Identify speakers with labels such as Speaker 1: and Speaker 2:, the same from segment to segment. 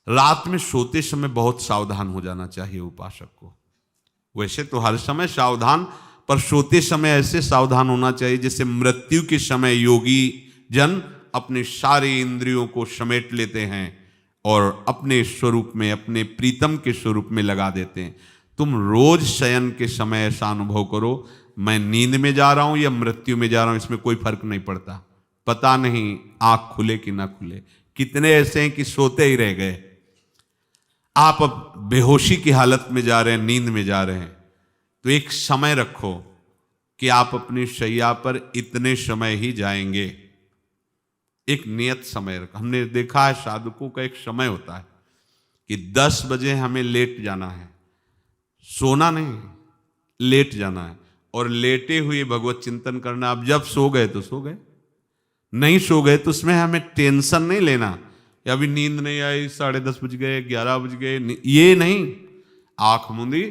Speaker 1: रात में सोते समय बहुत सावधान हो जाना चाहिए उपासक को। वैसे तो हर समय सावधान, पर सोते समय ऐसे सावधान होना चाहिए जैसे मृत्यु के समय योगी जन अपने सारे इंद्रियों को समेट लेते हैं और अपने स्वरूप में, अपने प्रीतम के स्वरूप में लगा देते हैं। तुम रोज शयन के समय ऐसा अनुभव करो, मैं नींद में जा रहा हूं या मृत्यु में जा रहा हूं, इसमें कोई फर्क नहीं पड़ता। पता नहीं आंख खुले कि ना खुले। कितने ऐसे हैं कि सोते ही रह गए। आप अब बेहोशी की हालत में जा रहे हैं, नींद में जा रहे हैं, तो एक समय रखो कि आप अपनी शैया पर इतने समय ही जाएंगे। एक नियत समय रखो। हमने देखा है साधकों का एक समय होता है कि 10 बजे हमें लेट जाना है, सोना नहीं, लेट जाना है, और लेटे हुए भगवत चिंतन करना। अब जब सो गए तो सो गए, नहीं सो गए तो उसमें हमें टेंशन नहीं लेना, या अभी नींद नहीं आई, 10:30 बज गए, 11 बज गए, ये नहीं। आंख मूंदी,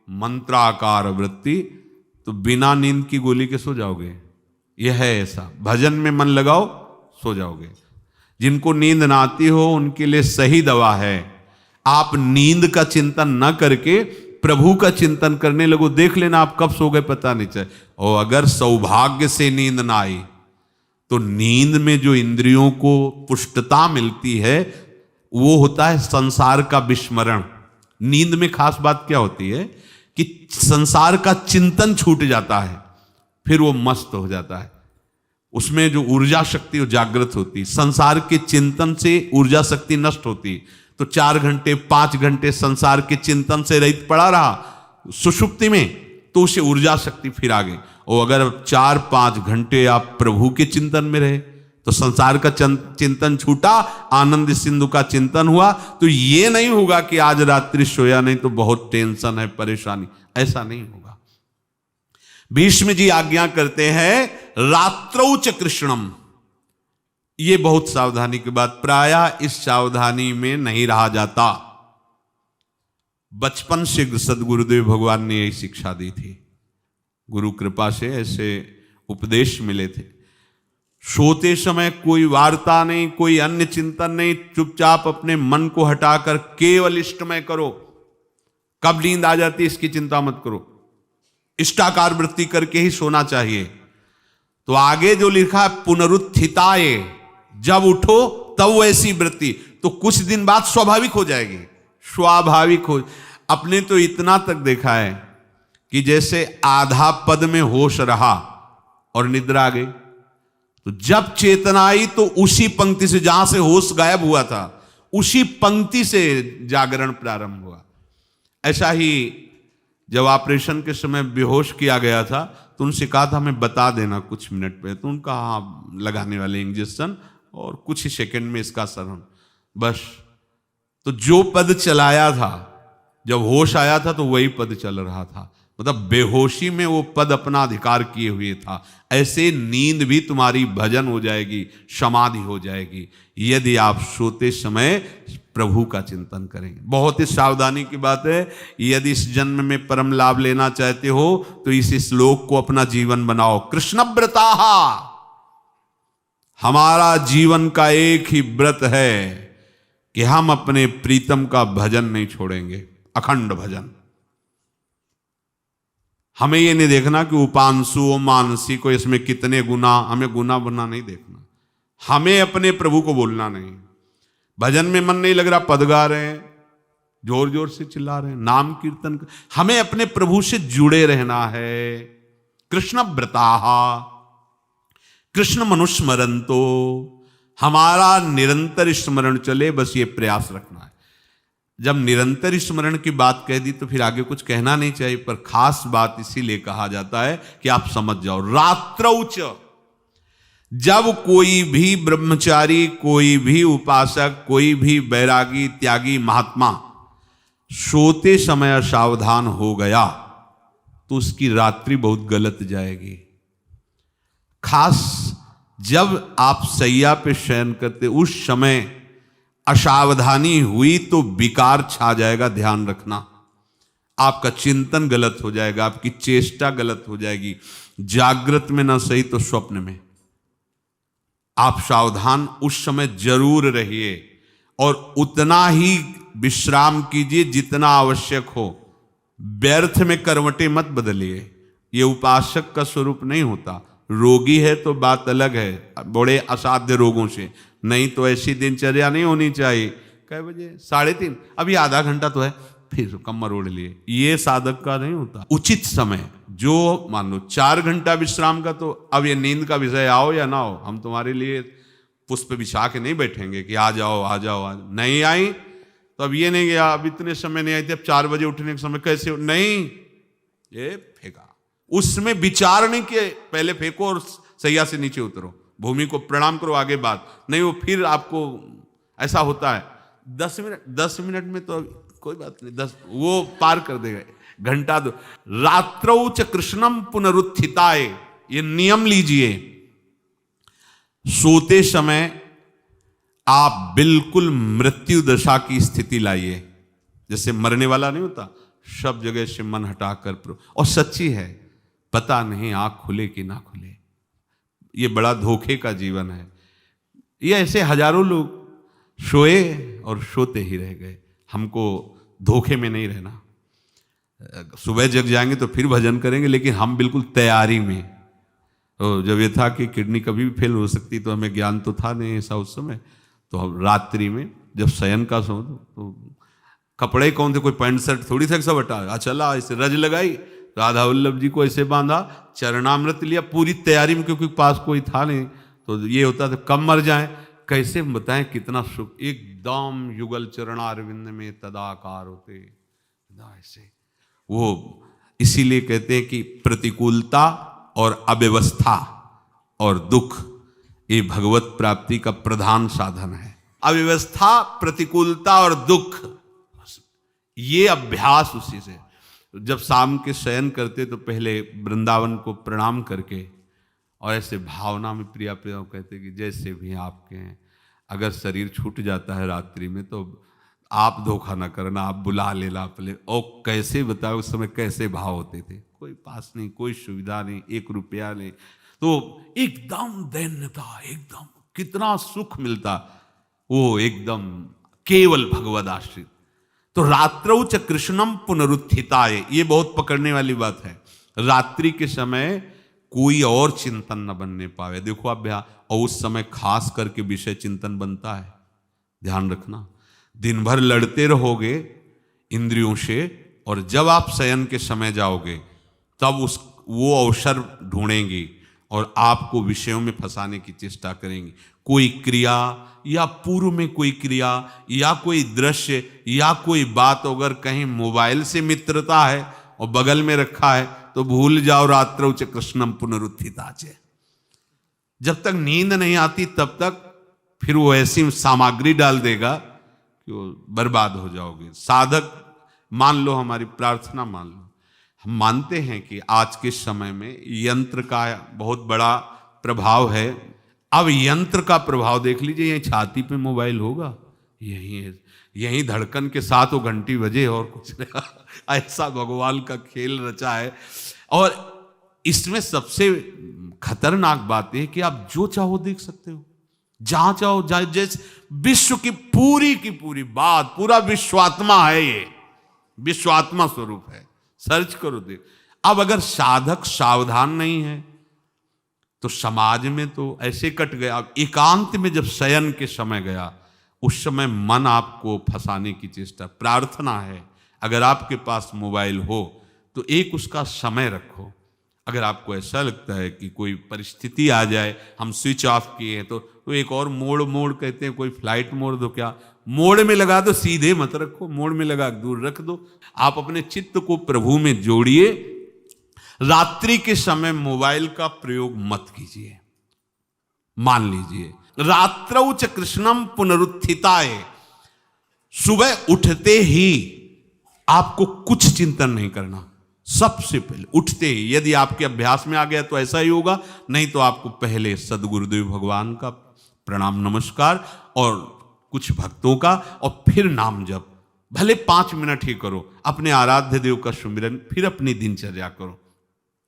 Speaker 1: मंत्राकार वृत्ति, तो बिना नींद की गोली के सो जाओगे। यह है ऐसा, भजन में मन लगाओ, सो जाओगे। जिनको नींद ना आती हो उनके लिए सही दवा है, आप नींद का चिंतन न करके प्रभु का चिंतन करने लगो। देख लेना आप कब सो गए पता नहीं चले। और अगर सौभाग्य से नींद ना आई तो नींद में जो इंद्रियों को पुष्टता मिलती है वो होता है संसार का विस्मरण। नींद में खास बात क्या होती है कि संसार का चिंतन छूट जाता है, फिर वो मस्त हो जाता है। उसमें जो ऊर्जा शक्ति वो जागृत होती, संसार के चिंतन से ऊर्जा शक्ति नष्ट होती। तो 4 घंटे 5 घंटे संसार के चिंतन से रहित पड़ा रहा सुषुप्ति में, तो उसे ऊर्जा शक्ति फिर आ गई। और अगर 4-5 घंटे आप प्रभु के चिंतन में रहे तो संसार का चिंतन छूटा, आनंद सिंधु का चिंतन हुआ। तो ये नहीं होगा कि आज रात्रि सोया नहीं तो बहुत टेंशन है, परेशानी, ऐसा नहीं होगा। भीष्म जी आज्ञा करते हैं रात्रौ च कृष्णम। ये बहुत सावधानी की बात, प्रायः इस सावधानी में नहीं रहा जाता। बचपन से सदगुरुदेव भगवान ने यही शिक्षा दी थी, गुरु कृपा से ऐसे उपदेश मिले थे। सोते समय कोई वार्ता नहीं, कोई अन्य चिंतन नहीं, चुपचाप अपने मन को हटाकर केवल इष्टमय करो। कब नींद आ जाती है इसकी चिंता मत करो, इष्टाकार वृत्ति करके ही सोना चाहिए। तो आगे जो लिखा है पुनरुत्थिताये, जब उठो तब वैसी वृत्ति, तो कुछ दिन बाद स्वाभाविक हो जाएगी, स्वाभाविक हो। अपने तो इतना तक देखा है कि जैसे आधा पद में होश रहा और निद्रा आ गई, तो जब चेतना आई तो उसी पंक्ति से, जहां से होश गायब हुआ था, उसी पंक्ति से जागरण प्रारंभ हुआ। ऐसा ही जब ऑपरेशन के समय बेहोश किया गया था तो उनसे कहा था हमें बता देना कुछ मिनट पे, तो उनका हाँ लगाने वाले इंजेक्शन और कुछ ही सेकंड में इसका असर, बस। तो जो पद चलाया था, जब होश आया था तो वही पद चल रहा था, मतलब बेहोशी में वो पद अपना अधिकार किए हुए था। ऐसे नींद भी तुम्हारी भजन हो जाएगी, समाधि हो जाएगी, यदि आप सोते समय प्रभु का चिंतन करेंगे। बहुत ही सावधानी की बात है। यदि इस जन्म में परम लाभ लेना चाहते हो तो इस श्लोक को अपना जीवन बनाओ। कृष्णव्रताः, हमारा जीवन का एक ही व्रत है कि हम अपने प्रीतम का भजन नहीं छोड़ेंगे, अखंड भजन। हमें ये नहीं देखना कि उपांशु मानसी को इसमें कितने गुना, हमें गुना बना नहीं देखना। हमें अपने प्रभु को बोलना नहीं। भजन में मन नहीं लग रहा, पद गा रहे हैं, जोर जोर से चिल्ला रहे हैं, नाम कीर्तन, हमें अपने प्रभु से जुड़े रहना है। कृष्ण व्रताः कृष्ण मनुस्मरन्तो, हमारा निरंतर स्मरण चले, बस ये प्रयास रखना है। जब निरंतर स्मरण की बात कह दी तो फिर आगे कुछ कहना नहीं चाहिए, पर खास बात इसीलिए कहा जाता है कि आप समझ जाओ। रात्रौ च, जब कोई भी ब्रह्मचारी, कोई भी उपासक, कोई भी बैरागी त्यागी महात्मा सोते समय सावधान हो गया तो उसकी रात्रि बहुत गलत जाएगी। खास जब आप सैया पे शयन करते उस समय असावधानी हुई तो विकार छा जाएगा, ध्यान रखना। आपका चिंतन गलत हो जाएगा, आपकी चेष्टा गलत हो जाएगी। जागृत में ना सही तो स्वप्न में आप सावधान उस समय जरूर रहिए। और उतना ही विश्राम कीजिए जितना आवश्यक हो। व्यर्थ में करवटें मत बदलिए, ये उपासक का स्वरूप नहीं होता। रोगी है तो बात अलग है, बड़े असाध्य रोगों से, नहीं तो ऐसी दिनचर्या नहीं होनी चाहिए। कै बजे? 3:30, अभी आधा घंटा तो है, फिर कमर ओढ़ लिए, ये साधक का नहीं होता। उचित समय, जो मान लो 4 घंटा विश्राम का, तो अब ये नींद का विषय आओ या ना हो, हम तुम्हारे लिए पुष्प बिछा के नहीं बैठेंगे कि आ जाओ आ जाओ आ जाओ। नहीं आई तो अब ये नहीं गया, अब इतने समय नहीं आई थी, अब 4 बजे उठने के समय कैसे नहीं, ये फेंका। उसमें विचार नहीं किए, पहले फेंको और सैया से नीचे उतरो, भूमि को प्रणाम करो, आगे बात नहीं। वो फिर आपको ऐसा होता है 10 मिनट में तो कोई बात नहीं, 10 वो पार कर देगा, घंटा दो। रात्रौ च कृष्णम पुनरुत्थिताय, ये नियम लीजिए। सोते समय आप बिल्कुल मृत्यु दशा की स्थिति लाइए, जैसे मरने वाला नहीं होता, सब जगह से मन हटाकर। और सच्ची है, पता नहीं आंख खुले कि ना खुले, ये बड़ा धोखे का जीवन है। ये ऐसे हजारों लोग सोए और सोते ही रह गए। हमको धोखे में नहीं रहना। सुबह जग जाएंगे तो फिर भजन करेंगे, लेकिन हम बिल्कुल तैयारी में। तो जब ये था कि किडनी कभी भी फेल हो सकती, तो हमें ज्ञान तो था नहीं ऐसा उस समय, तो हम रात्रि में जब शयन का सो, तो कपड़े कौन थे, कोई पैंट शर्ट थोड़ी था, सब हटा चला, ऐसे रज लगाई, राधा वल्लभ जी को ऐसे बांधा, चरणामृत लिया, पूरी तैयारी में, क्योंकि पास कोई था नहीं। तो ये होता था कब मर जाए, कैसे बताएं कितना सुख, एकदम युगल चरणारविंद में तदाकार होते ऐसे। वो इसीलिए कहते हैं कि प्रतिकूलता और अव्यवस्था और दुख, ये भगवत प्राप्ति का प्रधान साधन है। अव्यवस्था, प्रतिकूलता और दुख, ये अभ्यास उसी से। जब शाम के शयन करते तो पहले वृंदावन को प्रणाम करके, और ऐसे भावना में प्रिया प्रिया कहते कि जैसे भी आपके हैं, अगर शरीर छूट जाता है रात्रि में तो आप धोखा ना करना, आप बुला लेना अपने। और कैसे बताओ उस समय कैसे भाव होते थे, कोई पास नहीं, कोई सुविधा नहीं, 1 रुपया नहीं, तो एकदम दैन्यता, एकदम कितना सुख मिलता, वो एकदम केवल भगवद आश्रित। तो रात्रौ च कृष्णम पुनरुत्थिताय, ये बहुत पकड़ने वाली बात है। रात्रि के समय कोई और चिंतन न बनने पावे। देखो अभ्यास, और उस समय खास करके विषय चिंतन बनता है, ध्यान रखना। दिन भर लड़ते रहोगे इंद्रियों से, और जब आप शयन के समय जाओगे तब वो अवसर ढूंढेंगी और आपको विषयों में फंसाने की चेष्टा करेंगी। कोई क्रिया या पूर्व में कोई क्रिया या कोई दृश्य या कोई बात, अगर कहीं मोबाइल से मित्रता है और बगल में रखा है तो भूल जाओ, रात्रौ च कृष्णम पुनरुत्थिताच। जब तक नींद नहीं आती तब तक फिर वो ऐसी सामग्री डाल देगा कि वो बर्बाद हो जाओगे। साधक मान लो, हमारी प्रार्थना मान लो, हम मानते हैं कि आज के समय में यंत्र का बहुत बड़ा प्रभाव है। अब यंत्र का प्रभाव देख लीजिए, यही छाती पे मोबाइल होगा, यही धड़कन के साथ वो घंटी बजे और कुछ नहीं। ऐसा भगवान का खेल रचा है। और इसमें सबसे खतरनाक बात है कि आप जो चाहो देख सकते हो, जहां चाहो, जैसे विश्व की पूरी बात, पूरा विश्वात्मा है, ये विश्वात्मा स्वरूप है, सर्च करो देख। अब अगर साधक सावधान नहीं है तो समाज में तो ऐसे कट गया। अब एकांत में जब शयन के समय गया, उस समय मन आपको फंसाने की चेष्टा। प्रार्थना है, अगर आपके पास मोबाइल हो तो एक उसका समय रखो। अगर आपको ऐसा लगता है कि कोई परिस्थिति आ जाए, हम स्विच ऑफ किए हैं, तो एक और मोड कहते हैं, कोई फ्लाइट मोड दो, क्या मोड में लगा दो, सीधे मत रखो, मोड में लगा दूर रख दो। आप अपने चित्त को प्रभु में जोड़िए। रात्रि के समय मोबाइल का प्रयोग मत कीजिए। मान लीजिए रात्रौ च कृष्णम पुनरुत्थिताय, सुबह उठते ही आपको कुछ चिंतन नहीं करना। सबसे पहले उठते ही, यदि आपके अभ्यास में आ गया तो ऐसा ही होगा, नहीं तो आपको पहले सदगुरुदेव भगवान का प्रणाम नमस्कार और कुछ भक्तों का, और फिर नाम जप, भले 5 मिनट ही करो, अपने आराध्य देव का सुमिरन, फिर अपनी दिनचर्या करो।